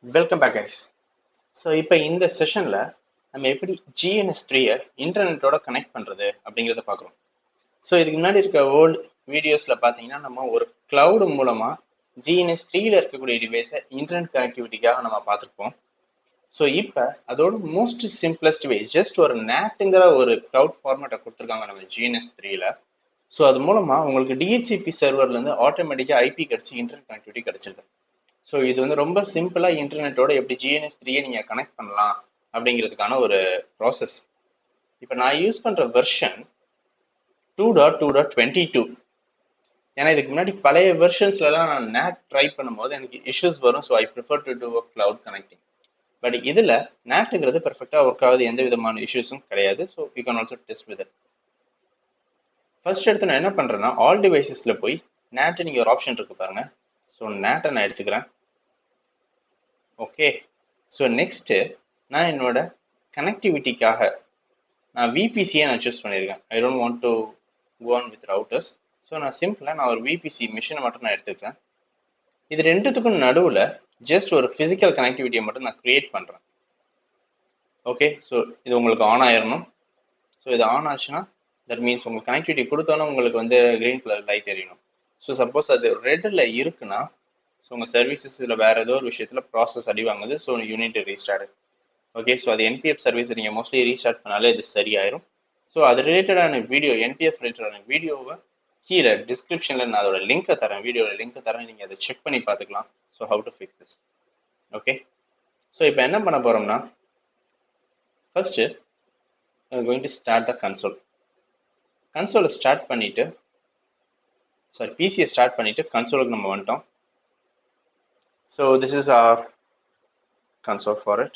Welcome back guys. So இப்போ இந்த செஷனில் நம்ம எப்படி GNS3 இன்டர்நெட்டோட கனெக்ட் பண்ணுறது அப்படிங்கிறத பார்க்குறோம். ஸோ இதுக்கு முன்னாடி இருக்க ஓல்டு வீடியோஸில் பார்த்தீங்கன்னா நம்ம ஒரு கிளவுடு மூலமாக GNS3ல இருக்கக்கூடிய டிவைஸை இன்டர்நெட் கனெக்டிவிட்டிக்காக நம்ம பார்த்துருப்போம். ஸோ இப்போ அதோட மோஸ்ட் சிம்பிளஸ்ட் வே ஜஸ்ட் ஒரு NATங்கிற ஒரு கிளவுட் ஃபார்மேட்டை கொடுத்துருக்காங்க நம்ம GNS3ல. ஸோ அது மூலமாக உங்களுக்கு DHCP சர்வர்லேருந்து ஆட்டோமேட்டிக்காக IP கிடச்சி இன்டர்நெட் கனெக்டிவிட்டி கிடச்சிருக்கு. ஸோ இது வந்து ரொம்ப சிம்பிளா இன்டர்நெட்டோட எப்படி GNS3 நீங்க கனெக்ட் பண்ணலாம் அப்படிங்கிறதுக்கான ஒரு ப்ராசஸ். இப்போ நான் யூஸ் பண்ற வெர்ஷன் 2.2.22. ஏன்னா இதுக்கு முன்னாடி பழைய வெர்ஷன்ஸ்லாம் நான் NAT ட்ரை பண்ணும்போது எனக்கு இஷ்யூஸ் வரும். So I prefer to do cloud connecting. But இதுல NATங்கிறது பெர்ஃபெக்டா ஒர்க் ஆகுது, எந்த விதமான இஷ்யூஸும் கிடையாது. So you can also test with it. First எடுத்து நான் என்ன பண்றேன்னா ஆல் டிவைசஸ்ல போய் NAT நீங்க ஒரு ஆப்ஷன் இருக்கு பாருங்க. ஸோ NAT நான் எடுத்துக்கிறேன். ஓகே, ஸோ நெக்ஸ்ட் நான் என்னோட கனெக்டிவிட்டிக்காக நான் விபிசியை நான் சூஸ் பண்ணியிருக்கேன். I don't want to go on with routers. So நான் சிம்பிளாக நான் ஒரு விபிசி மிஷினை மட்டும் நான் எடுத்துக்கிறேன். இது ரெண்டுத்துக்கும் நடுவில் ஜஸ்ட் ஒரு ஃபிசிக்கல் கனெக்டிவிட்டியை மட்டும் நான் கிரியேட் பண்ணுறேன். ஓகே, ஸோ இது உங்களுக்கு ஆன் ஆயிடணும். ஸோ இது ஆன் ஆச்சுன்னா தட் மீன்ஸ் உங்களுக்கு கனெக்டிவிட்டி கொடுத்தோன்னா உங்களுக்கு வந்து கிரீன் கலர் லைட் எரியணும். ஸோ சப்போஸ் அது ரெட்டில் இருக்குன்னா ஸோ உங்கள் சர்வீசஸ் இதில் வேறு ஏதோ ஒரு விஷயத்தில் ப்ராசஸ் அடி வாங்குது. So unit restart. Okay, so அது NPF சர்வீஸ் நீங்கள் மோஸ்ட்லி ரீஸ்டார்ட் பண்ணாலே இது சரியாயிரும். ஸோ அது ரிலேட்டடான வீடியோ, NPF ரிலேட்டடான வீடியோவை கீழே டிஸ்கிரிப்ஷனில் நான் அதோட லிங்கை தரேன், வீடியோவில் லிங்கை தரேன், நீங்கள் அதை செக் பண்ணி பார்த்துக்கலாம். So how to fix this. Okay, so இப்போ என்ன பண்ண போகிறோம்னா first going to start the console. கன்சோலை ஸ்டார்ட் பண்ணிவிட்டு பிசியை ஸ்டார்ட் பண்ணிவிட்டு கன்சோலுக்கு நம்ம வந்துட்டோம். So this is our console for it.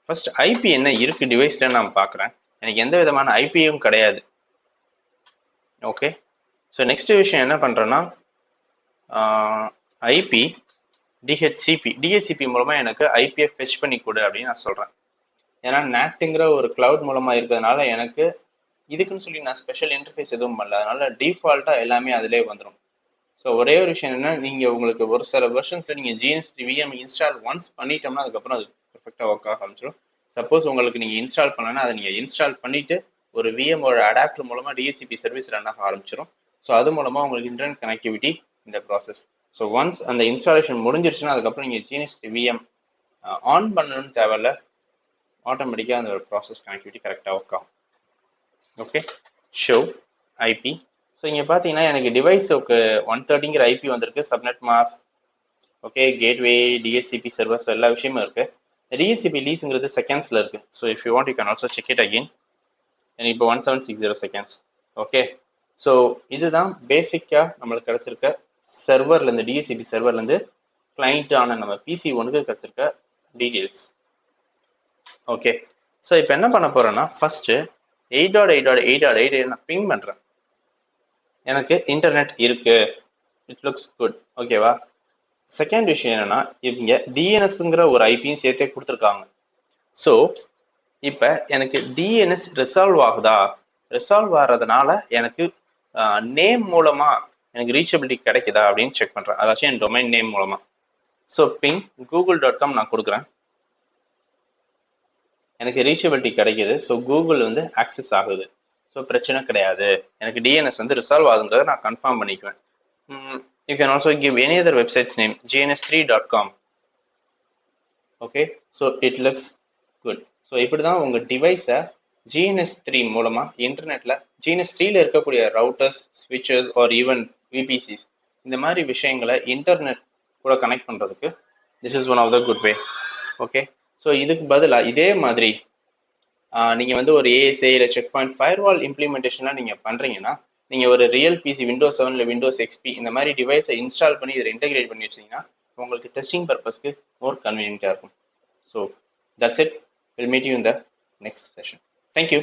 First IP என்ன இருக்கு டிவைஸ்ல நான் பார்க்குறேன். எனக்கு எந்த விதமான ஐபியும் கிடையாது. ஓகே, ஸோ நெக்ஸ்ட் விஷயம் என்ன பண்ணுறேன்னா ஐபி டிஹெச்சிபி மூலமாக எனக்கு ஐபியை ஃபெச் பண்ணி கொடு அப்படின்னு நான் சொல்கிறேன். ஏன்னா NATங்கிற ஒரு கிளவுட் மூலமாக இருக்கிறதுனால எனக்கு இதுக்குன்னு சொல்லி நான் ஸ்பெஷல் இன்டர்ஃபேஸ் எதுவும் பண்ணல. அதனால டிஃபால்ட்டாக எல்லாமே அதிலே வந்துடும். ஸோ ஒரே ஒரு விஷயம் என்ன, நீங்கள் உங்களுக்கு ஒரு சில வெர்ஷன்ஸில் நீங்கள் GNS3 VM இன்ஸ்டால் ஒன்ஸ் பண்ணிட்டோம்னா அதுக்கப்புறம் அது பெர்ஃபெக்டாக ஒர்க் ஆக ஆரம்பிச்சிடும். சப்போஸ் உங்களுக்கு நீங்கள் இன்ஸ்டால் பண்ணலன்னா அதை நீங்கள் இன்ஸ்டால் பண்ணிவிட்டு ஒரு VMோட அடாப்டர் மூலமாக DHCP சர்வீஸ் ரன் ஆக ஆரம்பிச்சிடும். ஸோ அது மூலமாக உங்களுக்கு இன்டர்நெட் கனெக்டிவிட்டி இந்த ப்ராசஸ். ஸோ ஒன்ஸ் அந்த இன்ஸ்டாலேஷன் முடிஞ்சிருச்சுன்னா அதுக்கப்புறம் நீங்கள் GNS3 VM ஆன் பண்ணணும்னு தேவையில்ல, ஆட்டோமேட்டிக்காக அந்த ப்ராசஸ் கனெக்டிவிட்டி கரெக்டாக ஒர்க் ஆகும். Okay, show IP. ஸோ இங்கே பார்த்தீங்கன்னா எனக்கு டிவைஸுக்கு 130ங்கிற ஐபி வந்திருக்கு, subnet mask, okay, gateway, DHCP servers எல்லா விஷயமும் இருக்கு. DHCP லீஸுங்கிறது செகண்ட்ஸில் இருக்கு. So if you want you can also check it again. எனக்கு இப்போ 1760 செகண்ட்ஸ். ஓகே, ஸோ இதுதான் பேசிக்காக நம்மளுக்கு கிடைச்சிருக்க சர்வர்லேருந்து, DHCP சர்வர்லேருந்து கிளைண்ட்டான நம்ம PC1க்கு கிடைச்சிருக்க டீட்டெயில்ஸ். ஓகே, ஸோ இப்போ என்ன பண்ண போறேன்னா ஃபர்ஸ்ட் 8.8.8.8 நான் பிங் பண்ணுறேன். எனக்கு இன்டர்நெட் இருக்கு, இட் லுக்ஸ் குட். ஓகேவா? செகண்ட் விஷயம் என்னன்னா இவங்க DNSங்கிற ஒரு ஐபியும் சேர்த்தே கொடுத்துருக்காங்க. ஸோ இப்போ எனக்கு DNS ரிசால்வ் ஆகுதா? ரிசால்வ் ஆகிறதுனால எனக்கு நேம் மூலமா எனக்கு ரீச்சபிலிட்டி கிடைக்குதா அப்படின்னு செக் பண்றேன். அதாச்சும் என் டொமைன் நேம் மூலமா. ஸோ பிங் google.com நான் கொடுக்குறேன். எனக்கு ரீச்சபிலிட்டி கிடைக்குது. ஸோ கூகுள் வந்து ஆக்சஸ் ஆகுது. ஸோ பிரச்சனை கிடையாது, எனக்கு DNS வந்து ரிசால்வ் ஆகுன்றதை நான் கன்ஃபார்ம் பண்ணிக்குவேன். You can also give any other website's name, gns3.com. Okay, so it looks good. So இப்படிதான் உங்க டிவைஸை GNS3 மூலமா இன்டர்நெட்ல GNS3ல இருக்கக்கூடிய ரவுட்டர்ஸ், ஸ்விட்சஸ் ஆர் ஈவன் விபிசிஸ் இந்த மாதிரி விஷயங்களை இன்டர்நெட் கூட கனெக்ட் பண்றதுக்கு this is one of the good way. Okay, so இதுக்கு பதிலாக இதே மாதிரி நீங்க வந்து ஒரு ASA இல்லை செக் பாயிண்ட் ஃபயர்வால் இம்ப்ளிமெண்டேஷன்லாம் நீங்க பண்றீங்கன்னா நீங்க ஒரு ரியல் PC Windows 7 இல்லை Windows XP இந்த மாதிரி டிவைஸை இன்ஸ்டால் பண்ணி இதில் இன்டெகிரேட் பண்ணி வச்சீங்கன்னா உங்களுக்கு டெஸ்டிங் பர்பஸ்க்கு மோர் கன்வீனியன்ட்டா இருக்கும். So that's it. Will meet you in the next session. Thank you.